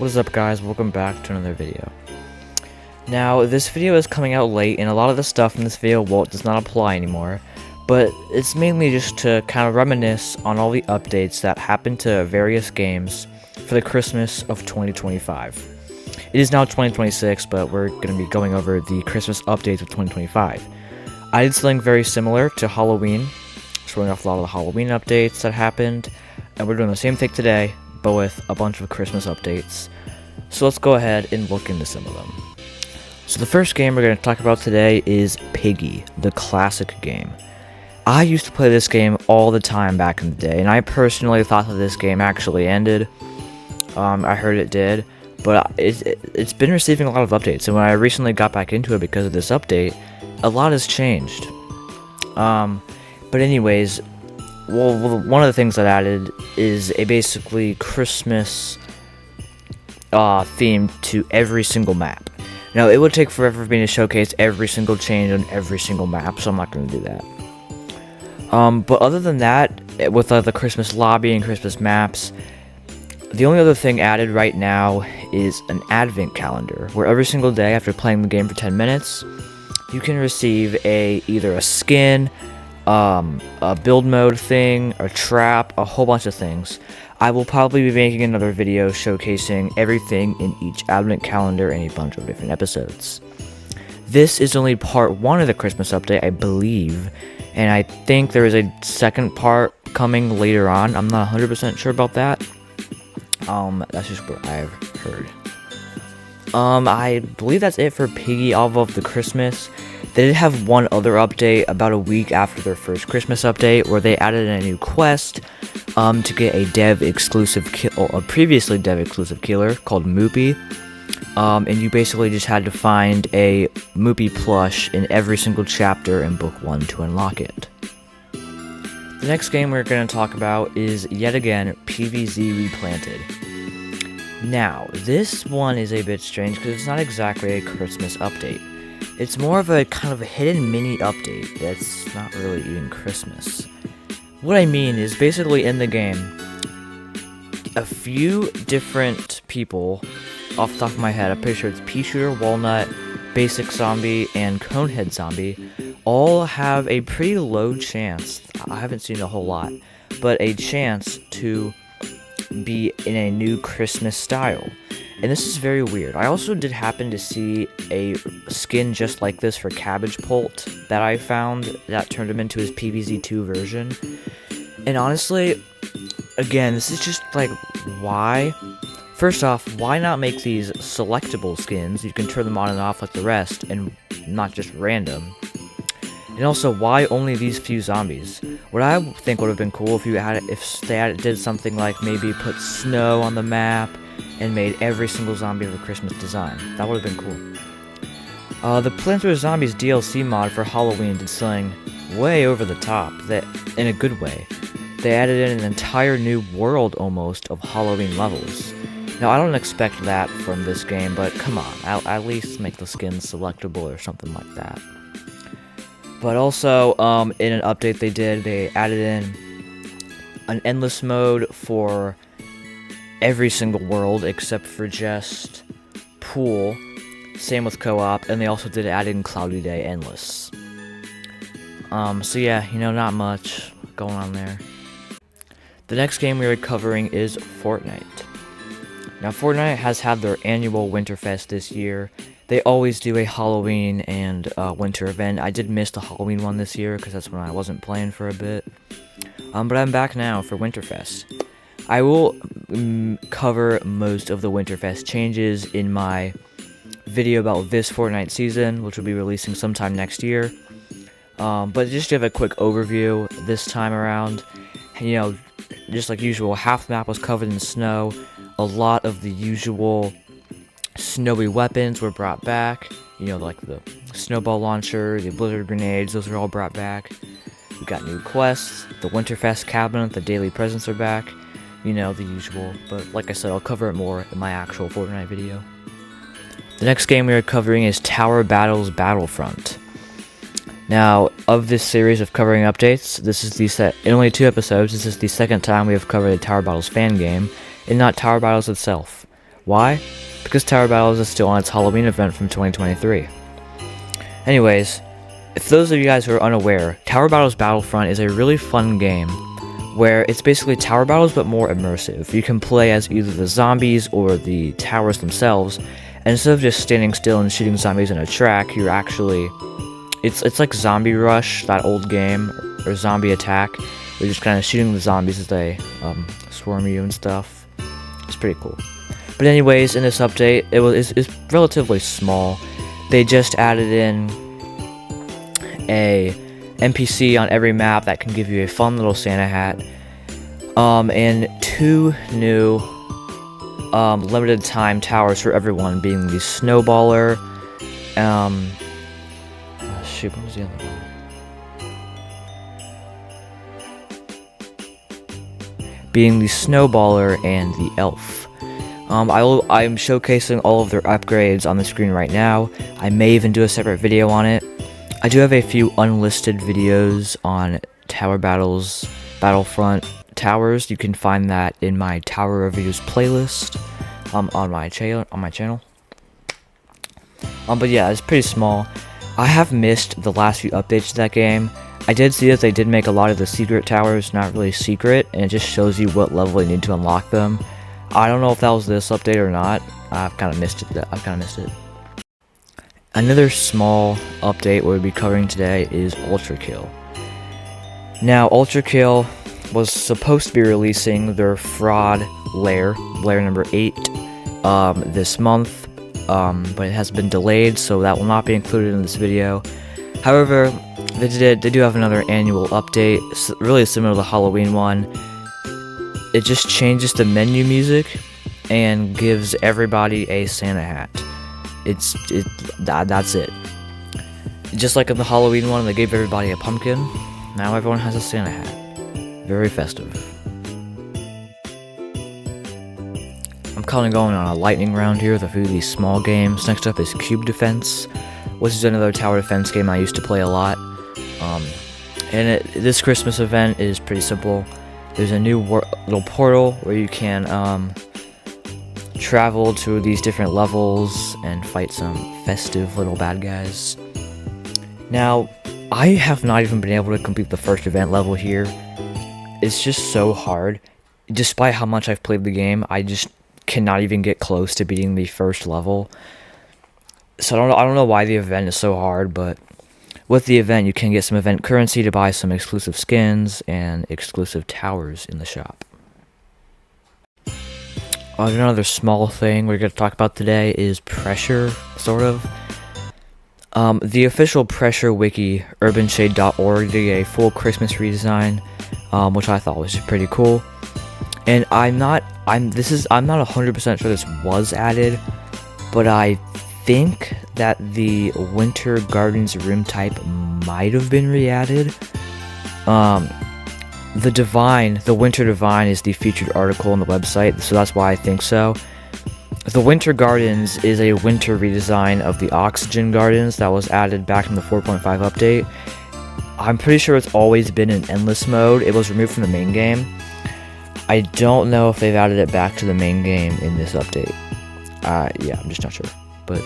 What is up, guys? Welcome back to another video. Now, this video is coming out late, and a lot of the stuff in this video does not apply anymore, but it's mainly just to kind of reminisce on all the updates that happened to various games for the Christmas of 2025. It is now 2026, but we're going to be going over the Christmas updates of 2025. I did something very similar to Halloween, showing off a lot of the Halloween updates that happened, and we're doing the same thing today, but with a bunch of Christmas updates. So let's go ahead and look into some of them. So the first game we're going to talk about today is Piggy, the classic game. I used to play this game all the time back in the day, and I personally thought that this game actually ended. I heard it did, but it's been receiving a lot of updates, and when I recently got back into it because of this update, a lot has changed. But anyways, well, one of the things that added is a basically Christmas theme to every single map. Now, it would take forever for me to showcase every single change on every single map, so I'm not going to do that. But other than that, with the Christmas lobby and Christmas maps, the only other thing added right now is an advent calendar, where every single day after playing the game for 10 minutes, you can receive either a skin, a build mode thing, a trap, a whole bunch of things. I will probably be making another video showcasing everything in each advent calendar and a bunch of different episodes. This is only part 1 of the Christmas update, I believe, and I think there is a second part coming later on. I'm not 100% sure about that. That's just what I've heard. I believe that's it for Piggy off of the Christmas. They did have one other update about a week after their first Christmas update, where they added a new quest to get a previously dev exclusive killer called Moopy. And you basically just had to find a Moopy plush in every single chapter in book 1 to unlock it. The next game we're going to talk about is yet again PvZ Replanted. Now, this one is a bit strange because it's not exactly a Christmas update. It's more of a kind of a hidden mini update that's not really even Christmas. What I mean is, basically in the game, a few different people, off the top of my head, I'm pretty sure it's Pea Shooter, Walnut, Basic Zombie, and Conehead Zombie, all have a pretty low chance, I haven't seen a whole lot, but a chance to be in a new Christmas style. And this is very weird. I also did happen to see a skin just like this for Cabbage Pult that I found that turned him into his PvZ2 version. And honestly, again, this is just like, why? First off, why not make these selectable skins? You can turn them on and off like the rest and not just random. And also, why only these few zombies? What I think would have been cool if they did something like maybe put snow on the map and made every single zombie of a Christmas design. That would have been cool. The Plants vs. Zombies DLC mod for Halloween did something way over the top, that in a good way. They added in an entire new world almost of Halloween levels. Now, I don't expect that from this game, but come on, at least make the skins selectable or something like that. But also, in an update they added in an endless mode for every single world except for just pool. Same with co-op, and they also did add in Cloudy Day Endless. So yeah, not much going on there. The next game we are covering is Fortnite. Now, Fortnite has had their annual Winterfest this year. They always do a Halloween and winter event. I did miss the Halloween one this year because that's when I wasn't playing for a bit. But I'm back now for Winterfest. I will cover most of the Winterfest changes in my video about this Fortnite season, which will be releasing sometime next year. But just to give a quick overview this time around, just like usual, half the map was covered in snow. A lot of the usual snowy weapons were brought back. Like the snowball launcher, the blizzard grenades, those are all brought back. We got new quests, the Winterfest cabinet, the daily presents are back. The usual, but like I said, I'll cover it more in my actual Fortnite video. The next game we are covering is Tower Battles Battlefront. Now, of this series of covering updates, this is in only 2 episodes, this is the second time we have covered a Tower Battles fan game, and not Tower Battles itself. Why? Because Tower Battles is still on its Halloween event from 2023. Anyways, for those of you guys who are unaware, Tower Battles Battlefront is a really fun game where it's basically Tower Battles but more immersive. You can play as either the zombies or the towers themselves, and instead of just standing still and shooting zombies in a track, you're actually... It's like Zombie Rush, that old game, or Zombie Attack. You're just kind of shooting the zombies as they swarm you and stuff. It's pretty cool. But anyways, in this update, it's relatively small. They just added in a NPC on every map that can give you a fun little Santa hat. And 2 new limited time towers for everyone, being the Snowballer. Shoot, what was the other one? Being the Snowballer and the Elf. I'm showcasing all of their upgrades on the screen right now. I may even do a separate video on it. I do have a few unlisted videos on Tower Battles, Battlefront Towers. You can find that in my Tower Reviews playlist on my channel. But yeah, it's pretty small. I have missed the last few updates to that game. I did see that they did make a lot of the secret towers not really secret, and it just shows you what level you need to unlock them. I don't know if that was this update or not. I've kind of missed it. Another small update we'll be covering today is Ultra Kill. Now, Ultra Kill was supposed to be releasing their fraud lair number 8, this month. But it has been delayed, so that will not be included in this video. However, they do have another annual update, really similar to the Halloween one. It just changes the menu music and gives everybody a Santa hat. That's it. Just like in the Halloween one, they gave everybody a pumpkin. Now everyone has a Santa hat. Very festive. I'm kind of going on a lightning round here with a few of these small games. Next up is Cube Defense, which is another tower defense game I used to play a lot. This Christmas event is pretty simple. There's a new little portal where you can travel to these different levels and fight some festive little bad guys. Now, I have not even been able to complete the first event level here. It's just so hard. Despite how much I've played the game, I just cannot even get close to beating the first level. So I don't know why the event is so hard, but with the event you can get some event currency to buy some exclusive skins and exclusive towers in the shop. Another small thing we're going to talk about today is Pressure, sort of. The official Pressure wiki, urbanshade.org, did a full Christmas redesign, which I thought was pretty cool. And I'm not 100% sure this was added, but I think that the Winter Gardens room type might have been re-added. The Winter Divine is the featured article on the website, so that's why I think so. The Winter Gardens is a winter redesign of the Oxygen Gardens that was added back in the 4.5 update. I'm pretty sure it's always been in endless mode. It was removed from the main game. I don't know if they've added it back to the main game in this update. Yeah, I'm just not sure. But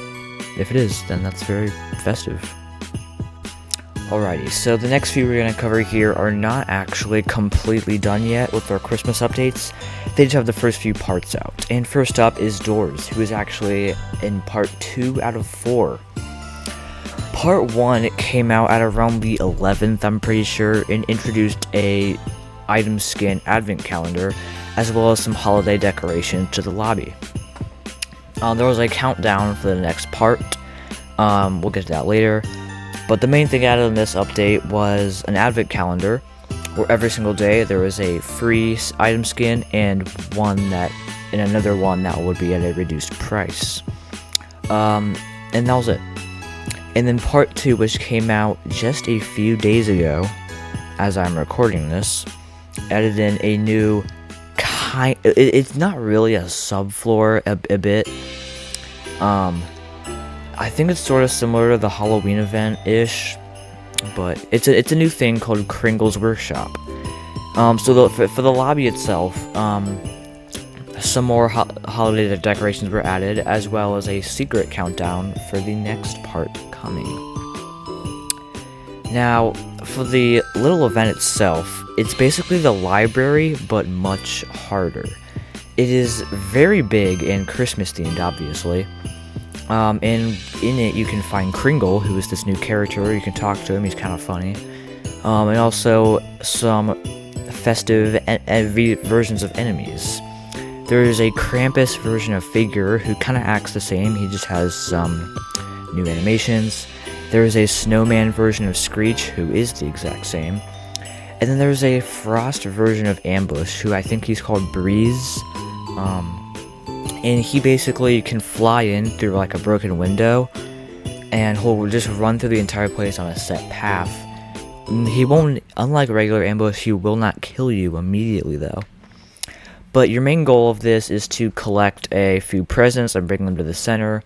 if it is, then that's very festive. Alrighty, so the next few we're going to cover here are not actually completely done yet with our Christmas updates. They just have the first few parts out. And first up is Doors, who is actually in part 2 out of 4. Part 1 came out at around the 11th, I'm pretty sure, and introduced a item skin advent calendar, as well as some holiday decoration to the lobby. There was a countdown for the next part. We'll get to that later. But the main thing added in this update was an advent calendar, where every single day there was a free item skin and another one that would be at a reduced price. And that was it. And then part 2, which came out just a few days ago, as I'm recording this, added in a new it's not really a subfloor a bit. I think it's sort of similar to the Halloween event-ish, but it's a new thing called Kringle's Workshop. So for the lobby itself, some more holiday decorations were added, as well as a secret countdown for the next part coming. Now, for the little event itself, it's basically the library, but much harder. It is very big and Christmas themed, obviously. And in it, you can find Kringle, who is this new character. You can talk to him, he's kind of funny. And also some festive versions of enemies. There is a Krampus version of Figure who kind of acts the same, he just has some new animations. There is a Snowman version of Screech who is the exact same. And then there's a Frost version of Ambush who I think he's called Breeze. And he basically can fly in through like a broken window and he'll just run through the entire place on a set path. He won't, unlike regular Ambush, he will not kill you immediately though. But your main goal of this is to collect a few presents and bring them to the center,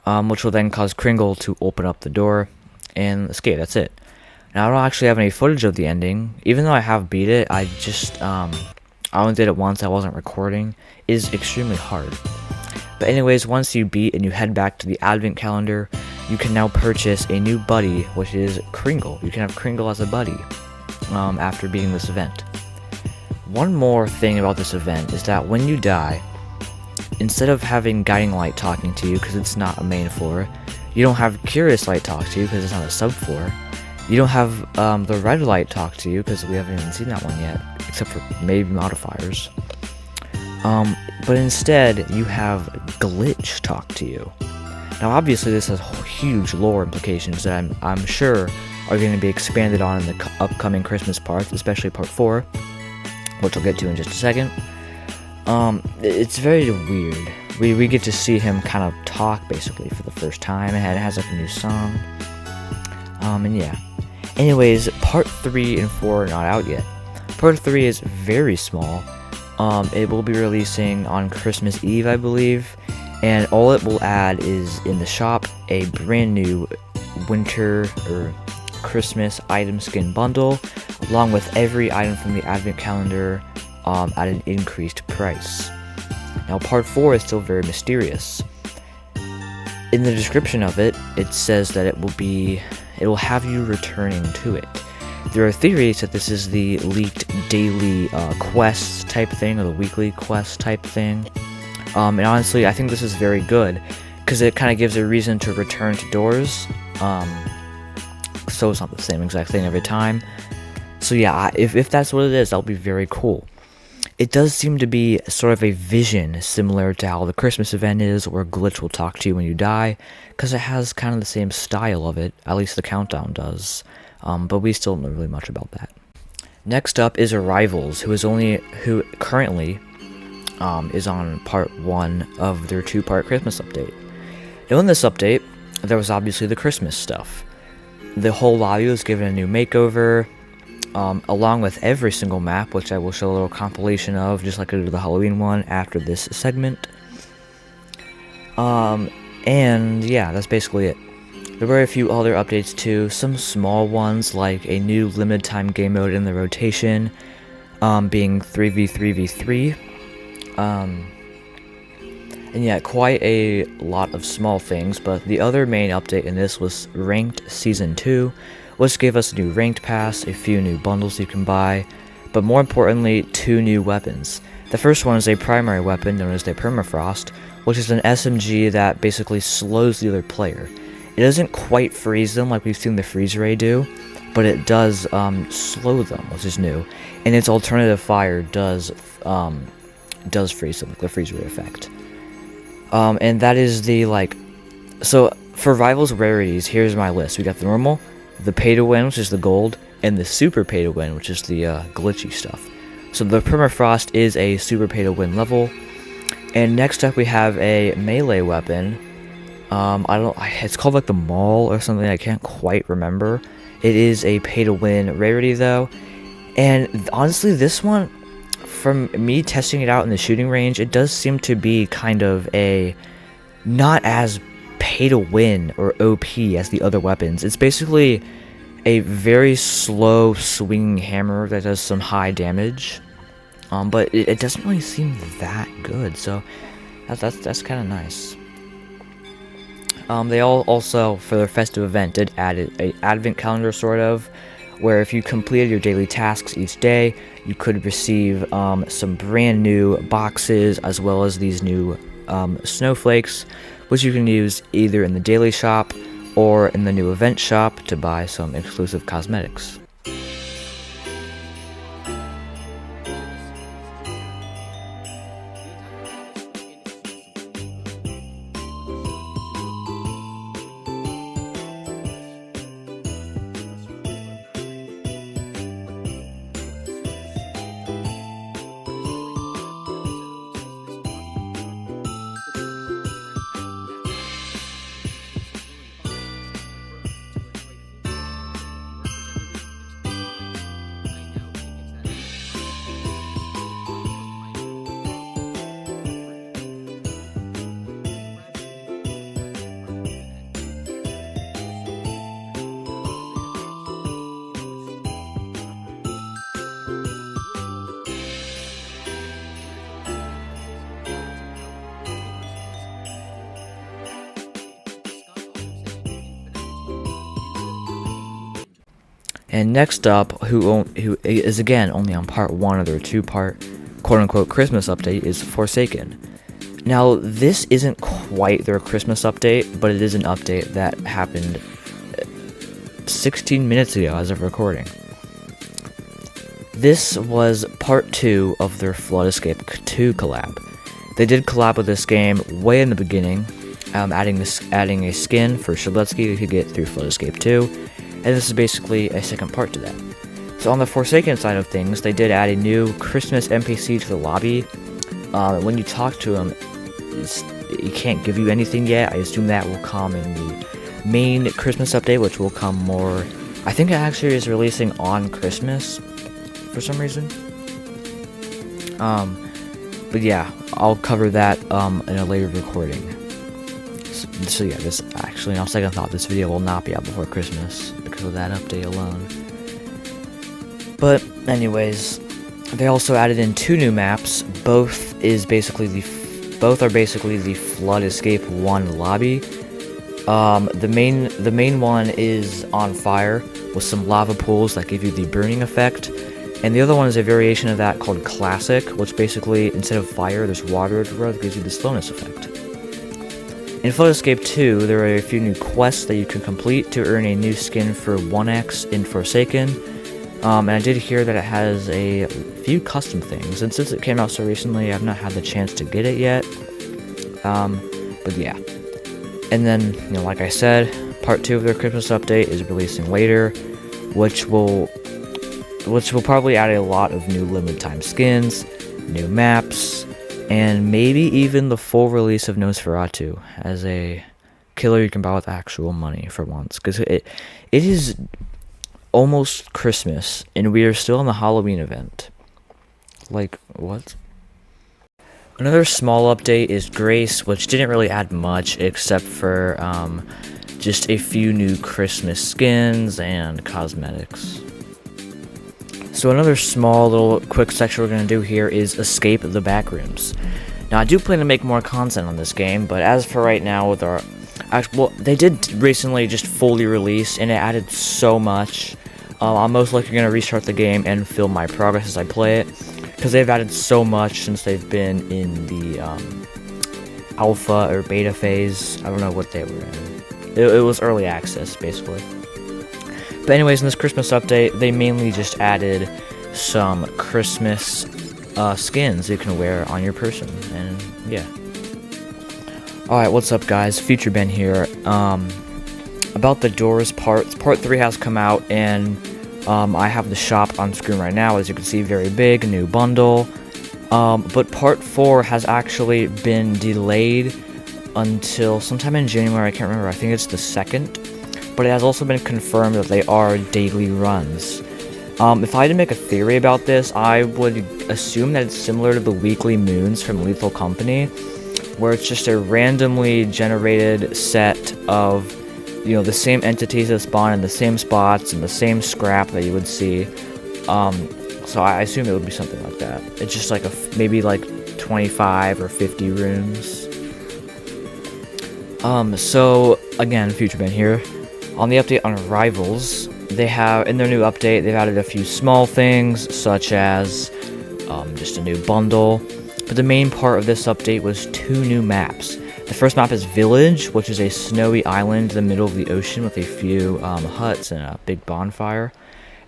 which will then cause Kringle to open up the door and escape. That's it. Now, I don't actually have any footage of the ending. Even though I have beat it, I only did it once, I wasn't recording. It is extremely hard. But anyways, once you beat and you head back to the advent calendar, you can now purchase a new buddy, which is Kringle. You can have Kringle as a buddy after beating this event. One more thing about this event is that when you die, instead of having Guiding Light talking to you because it's not a main floor, you don't have Curious Light talk to you because it's not a sub floor. You don't have the Red Light talk to you because we haven't even seen that one yet, except for maybe modifiers. But instead, you have Glitch talk to you. Now, obviously, this has huge lore implications that I'm sure are going to be expanded on in the upcoming Christmas parts, especially Part 4, which I'll get to in just a second. It's very weird. We get to see him kind of talk, basically, for the first time, and it has, like, a new song. And yeah. Anyways, Part 3 and 4 are not out yet. Part 3 is very small. It will be releasing on Christmas Eve, I believe, and all it will add is, in the shop, a brand new winter or Christmas item skin bundle, along with every item from the advent calendar at an increased price. Now, Part 4 is still very mysterious. In the description of it, it says that it will have you returning to it. There are theories that this is the leaked daily quest type thing, or the weekly quest type thing. And honestly, I think this is very good, because it kind of gives a reason to return to doors. So it's not the same exact thing every time. So yeah, if that's what it is, that'll be very cool. It does seem to be sort of a vision similar to how the Christmas event is, where Glitch will talk to you when you die, because it has kind of the same style of it, at least the countdown does. But we still don't know really much about that. Next up is Arrivals, who currently is on part 1 of their 2-part Christmas update. Now in this update, there was obviously the Christmas stuff. The whole lobby was given a new makeover, along with every single map, which I will show a little compilation of, just like I did the Halloween one after this segment. And yeah, that's basically it. There were a few other updates too, some small ones like a new limited time game mode in the rotation, being 3v3v3. And yeah, quite a lot of small things, but the other main update in this was Ranked Season 2, which gave us a new Ranked Pass, a few new bundles you can buy, but more importantly, 2 new weapons. The first one is a primary weapon known as the Permafrost, which is an SMG that basically slows the other player. It doesn't quite freeze them like we've seen the Freeze Ray do, but it does slow them, which is new, and its alternative fire does freeze them, like the Freeze Ray effect. And that is the, so for Rivals rarities, here's my list. We got the normal, the pay to win, which is the gold, and the super pay to win, which is the glitchy stuff. So the Permafrost is a super pay to win level. And next up we have a melee weapon. It's called like the Maul or something, I can't quite remember. It is a pay to win rarity though. And honestly, this one, from me testing it out in the shooting range, it does seem to be kind of a not as pay to win or OP as the other weapons. It's basically a very slow swinging hammer that does some high damage. But it doesn't really seem that good, so that's kind of nice. They all also, for their festive event, did add a advent calendar, sort of, where if you completed your daily tasks each day, you could receive some brand new boxes, as well as these new snowflakes, which you can use either in the daily shop or in the new event shop to buy some exclusive cosmetics. And next up, who is again only on part 1 of their 2-part quote-unquote Christmas update, is Forsaken. Now, this isn't quite their Christmas update, but it is an update that happened 16 minutes ago as of recording. This was part 2 of their Flood Escape 2 collab. They did collab with this game way in the beginning, adding a skin for Shabletzky you could get through Flood Escape 2, and this is basically a second part to that. So on the Forsaken side of things, they did add a new Christmas NPC to the lobby. When you talk to him, he can't give you anything yet. I assume that will come in the main Christmas update, which will come more... I think it actually is releasing on Christmas for some reason. But yeah, I'll cover that in a later recording. So yeah, this actually, on second thought, this video will not be out before Christmas because of that update alone. But anyways, they also added in 2 new maps. Both are basically the Flood Escape 1 lobby. The main one is on fire with some lava pools that give you the burning effect, and the other one is a variation of that called Classic, which basically instead of fire, there's water everywhere that gives you the slowness effect. In Flood Escape 2, there are a few new quests that you can complete to earn a new skin for 1x in Forsaken, and I did hear that it has a few custom things, and since it came out so recently, I've not had the chance to get it yet, but yeah. And then, like I said, part 2 of their Christmas update is releasing later, which will probably add a lot of new limited time skins, new maps, and maybe even the full release of Nosferatu as a killer you can buy with actual money for once. Because it is almost Christmas, and we are still in the Halloween event. Like, what? Another small update is Grace, which didn't really add much except for just a few new Christmas skins and cosmetics. So another small little quick section we're going to do here is Escape the Backrooms. Now I do plan to make more content on this game, but as for right now with our... Well, they did recently just fully release, and it added so much. I'm most likely going to restart the game and film my progress as I play it, because they've added so much since they've been in the alpha or beta phase. I don't know what they were in. It was early access, basically. But anyways, in this Christmas update, they mainly just added some Christmas skins you can wear on your person, and yeah. Alright, what's up guys, Future Ben here. About the Doors part 3 has come out, and I have the shop on screen right now, as you can see, very big, new bundle. But part 4 has actually been delayed until sometime in January, I can't remember, I think it's the 2nd. But it has also been confirmed that they are daily runs. If I had to make a theory about this, I would assume that it's similar to the weekly moons from Lethal Company, where it's just a randomly generated set of, the same entities that spawn in the same spots and the same scrap that you would see. So I assume it would be something like that. It's just like maybe like 25 or 50 rooms. So again, Future Ben here. On the update on Rivals, they have, in their new update, they've added a few small things, such as just a new bundle. But the main part of this update was 2 new maps. The first map is Village, which is a snowy island in the middle of the ocean with a few huts and a big bonfire.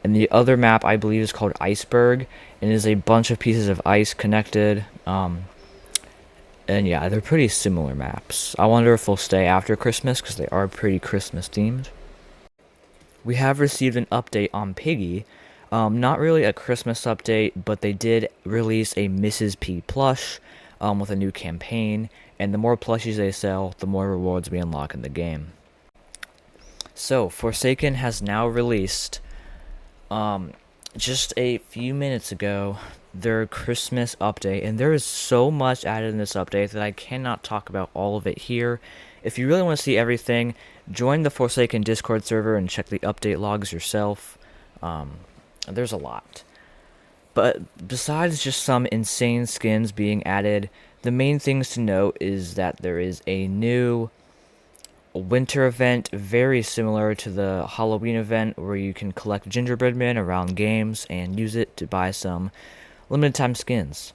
And the other map, I believe, is called Iceberg, and is a bunch of pieces of ice connected. And yeah, they're pretty similar maps. I wonder if they'll stay after Christmas, because they are pretty Christmas themed. We have received an update on Piggy. Not really a Christmas update, but they did release a Mrs. P plush with a new campaign, and the more plushies they sell, the more rewards we unlock in the game. So, Forsaken has now released, just a few minutes ago, their Christmas update, and there is so much added in this update that I cannot talk about all of it here. If you really want to see everything, join the Forsaken Discord server and check the update logs yourself. There's a lot. But besides just some insane skins being added, the main things to note is that there is a new winter event very similar to the Halloween event, where you can collect gingerbread men around games and use it to buy some limited time skins.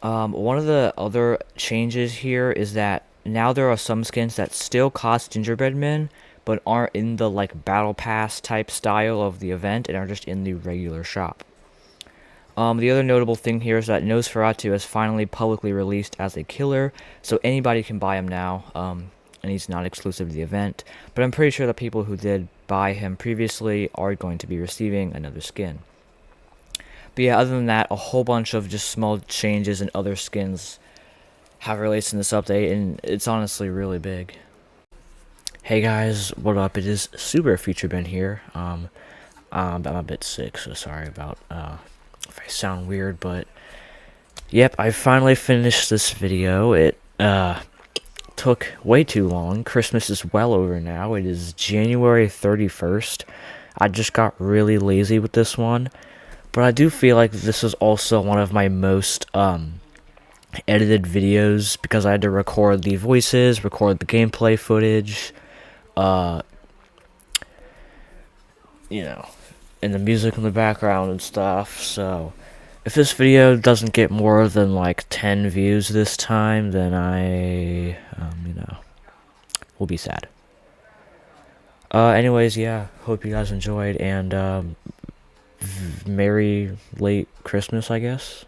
One of the other changes here is that now there are some skins that still cost gingerbread men, but aren't in the like battle pass type style of the event and are just in the regular shop. The other notable thing here is that Nosferatu has finally publicly released as a killer, so anybody can buy him now, and he's not exclusive to the event, but I'm pretty sure that people who did buy him previously are going to be receiving another skin. But yeah, other than that, a whole bunch of just small changes and other skins have released in this update, and it's honestly really big. Hey guys, what up? It is Super Future Ben here. I'm a bit sick, so sorry about if I sound weird, but yep, I finally finished this video. It took way too long. Christmas is well over now. It is January 31st. I just got really lazy with this one, but I do feel like this is also one of my most edited videos, because I had to record the voices, record the gameplay footage, you know, and the music in the background and stuff. So if this video doesn't get more than like 10 views this time, then I will be sad. Anyways, yeah, hope you guys enjoyed, and Merry late Christmas, I guess.